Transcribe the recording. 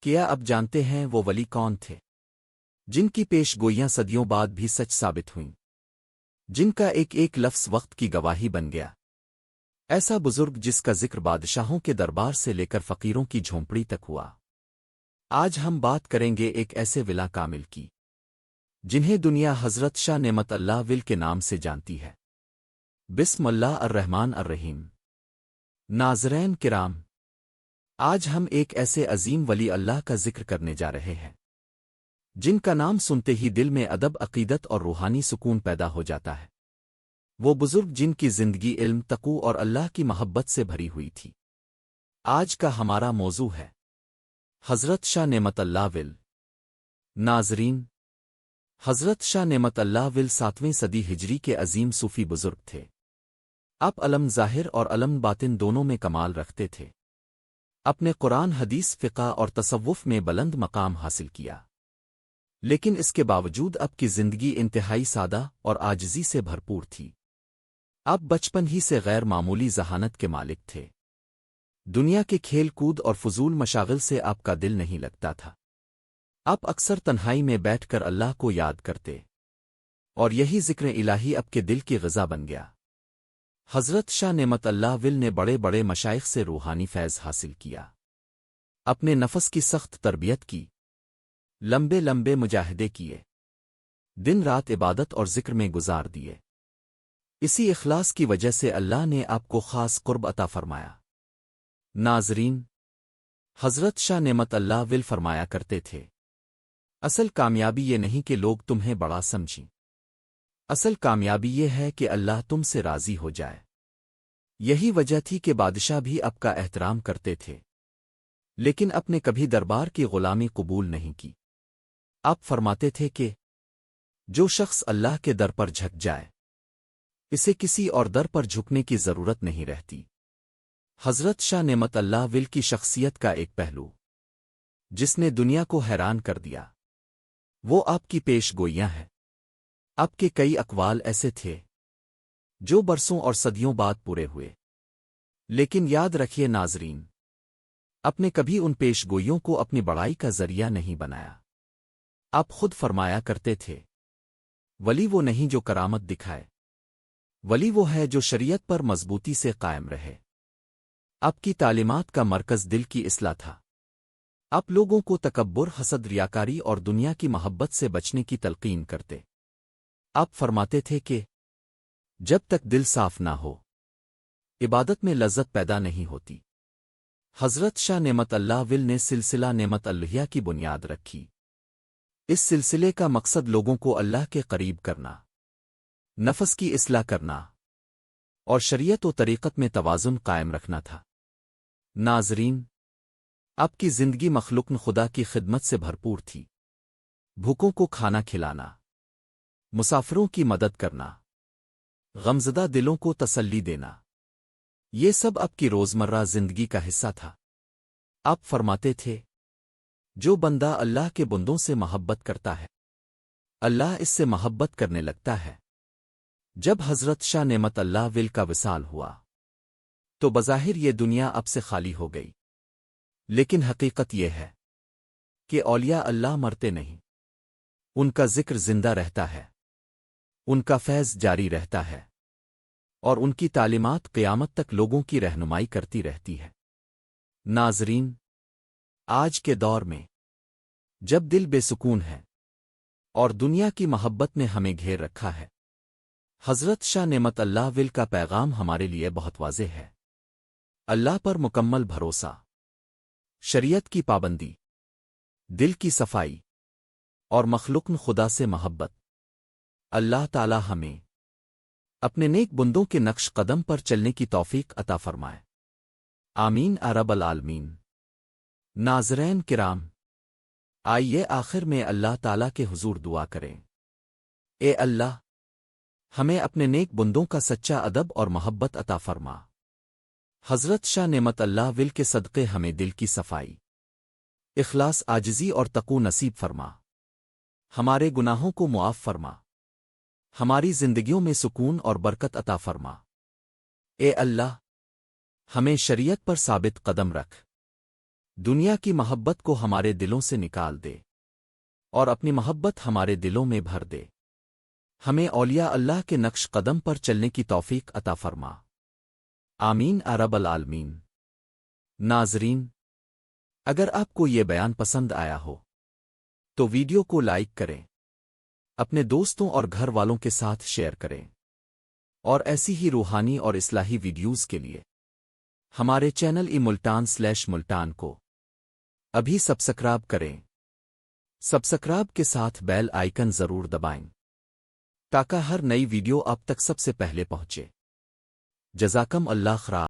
کیا اب جانتے ہیں وہ ولی کون تھے جن کی پیش گوئیاں صدیوں بعد بھی سچ ثابت ہوئیں، جن کا ایک ایک لفظ وقت کی گواہی بن گیا؟ ایسا بزرگ جس کا ذکر بادشاہوں کے دربار سے لے کر فقیروں کی جھونپڑی تک ہوا۔ آج ہم بات کریں گے ایک ایسے ولا کامل کی جنہیں دنیا حضرت شاہ نعمت اللہ ول کے نام سے جانتی ہے۔ بسم اللہ الرحمن الرحیم۔ ناظرین کرام، آج ہم ایک ایسے عظیم ولی اللہ کا ذکر کرنے جا رہے ہیں جن کا نام سنتے ہی دل میں ادب، عقیدت اور روحانی سکون پیدا ہو جاتا ہے۔ وہ بزرگ جن کی زندگی علم، تقوی اور اللہ کی محبت سے بھری ہوئی تھی۔ آج کا ہمارا موضوع ہے حضرت شاہ نعمت اللہ ول۔ ناظرین، حضرت شاہ نعمت اللہ ول 7ویں صدی ہجری کے عظیم صوفی بزرگ تھے۔ آپ علم ظاہر اور علم باطن دونوں میں کمال رکھتے تھے۔ اپنے قرآن، حدیث، فقہ اور تصوف میں بلند مقام حاصل کیا، لیکن اس کے باوجود اب کی زندگی انتہائی سادہ اور عاجزی سے بھرپور تھی۔ اب بچپن ہی سے غیر معمولی ذہانت کے مالک تھے۔ دنیا کے کھیل کود اور فضول مشاغل سے آپ کا دل نہیں لگتا تھا۔ آپ اکثر تنہائی میں بیٹھ کر اللہ کو یاد کرتے، اور یہی ذکر الہی آپ کے دل کی غذا بن گیا۔ حضرت شاہ نعمت اللہ ول نے بڑے بڑے مشائخ سے روحانی فیض حاصل کیا، اپنے نفس کی سخت تربیت کی، لمبے لمبے مجاہدے کیے، دن رات عبادت اور ذکر میں گزار دیے۔ اسی اخلاص کی وجہ سے اللہ نے آپ کو خاص قرب عطا فرمایا۔ ناظرین، حضرت شاہ نعمت اللہ ول فرمایا کرتے تھے، اصل کامیابی یہ نہیں کہ لوگ تمہیں بڑا سمجھیں، اصل کامیابی یہ ہے کہ اللہ تم سے راضی ہو جائے۔ یہی وجہ تھی کہ بادشاہ بھی آپ کا احترام کرتے تھے، لیکن اپنے کبھی دربار کی غلامی قبول نہیں کی۔ آپ فرماتے تھے کہ جو شخص اللہ کے در پر جھک جائے، اسے کسی اور در پر جھکنے کی ضرورت نہیں رہتی۔ حضرت شاہ نعمت اللہ ول کی شخصیت کا ایک پہلو جس نے دنیا کو حیران کر دیا، وہ آپ کی پیش گوئیاں ہیں۔ آپ کے کئی اقوال ایسے تھے جو برسوں اور صدیوں بعد پورے ہوئے، لیکن یاد رکھیے ناظرین، اپنے کبھی ان پیش گوئیوں کو اپنی بڑائی کا ذریعہ نہیں بنایا۔ آپ خود فرمایا کرتے تھے، ولی وہ نہیں جو کرامت دکھائے، ولی وہ ہے جو شریعت پر مضبوطی سے قائم رہے۔ آپ کی تعلیمات کا مرکز دل کی اصلاح تھا۔ آپ لوگوں کو تکبر، حسد، ریاکاری اور دنیا کی محبت سے بچنے کی تلقین کرتے۔ آپ فرماتے تھے کہ جب تک دل صاف نہ ہو، عبادت میں لذت پیدا نہیں ہوتی۔ حضرت شاہ نعمت اللہ ول نے سلسلہ نعمت الہیہ کی بنیاد رکھی۔ اس سلسلے کا مقصد لوگوں کو اللہ کے قریب کرنا، نفس کی اصلاح کرنا اور شریعت و طریقت میں توازن قائم رکھنا تھا۔ ناظرین، آپ کی زندگی مخلوق خدا کی خدمت سے بھرپور تھی۔ بھوکوں کو کھانا کھلانا، مسافروں کی مدد کرنا، غمزدہ دلوں کو تسلی دینا، یہ سب آپ کی روزمرہ زندگی کا حصہ تھا۔ آپ فرماتے تھے، جو بندہ اللہ کے بندوں سے محبت کرتا ہے، اللہ اس سے محبت کرنے لگتا ہے۔ جب حضرت شاہ نعمت اللہ ول کا وصال ہوا تو بظاہر یہ دنیا اب سے خالی ہو گئی، لیکن حقیقت یہ ہے کہ اولیاء اللہ مرتے نہیں، ان کا ذکر زندہ رہتا ہے، ان کا فیض جاری رہتا ہے، اور ان کی تعلیمات قیامت تک لوگوں کی رہنمائی کرتی رہتی ہے۔ ناظرین، آج کے دور میں جب دل بے سکون ہے اور دنیا کی محبت نے ہمیں گھیر رکھا ہے، حضرت شاہ نعمت اللہ ول کا پیغام ہمارے لیے بہت واضح ہے۔ اللہ پر مکمل بھروسہ، شریعت کی پابندی، دل کی صفائی اور مخلوق خدا سے محبت۔ اللہ تعالی ہمیں اپنے نیک بندوں کے نقش قدم پر چلنے کی توفیق عطا فرمائے۔ آمین رب العالمین۔ ناظرین کرام، آئیے آخر میں اللہ تعالی کے حضور دعا کریں۔ اے اللہ، ہمیں اپنے نیک بندوں کا سچا ادب اور محبت عطا فرما۔ حضرت شاہ نعمت اللہ ول کے صدقے ہمیں دل کی صفائی، اخلاص، عاجزی اور تقوی نصیب فرما۔ ہمارے گناہوں کو معاف فرما، ہماری زندگیوں میں سکون اور برکت عطا فرما۔ اے اللہ، ہمیں شریعت پر ثابت قدم رکھ، دنیا کی محبت کو ہمارے دلوں سے نکال دے اور اپنی محبت ہمارے دلوں میں بھر دے۔ ہمیں اولیاء اللہ کے نقش قدم پر چلنے کی توفیق عطا فرما۔ آمین رب العالمین۔ ناظرین، اگر آپ کو یہ بیان پسند آیا ہو تو ویڈیو کو لائک کریں، اپنے دوستوں اور گھر والوں کے ساتھ شیئر کریں، اور ایسی ہی روحانی اور اصلاحی ویڈیوز کے لیے ہمارے چینل ملتان کو ابھی سبسکرائب کریں۔ سبسکرائب کے ساتھ بیل آئیکن ضرور دبائیں تاکہ ہر نئی ویڈیو آپ تک سب سے پہلے پہنچے۔ جزاکم اللہ خیر۔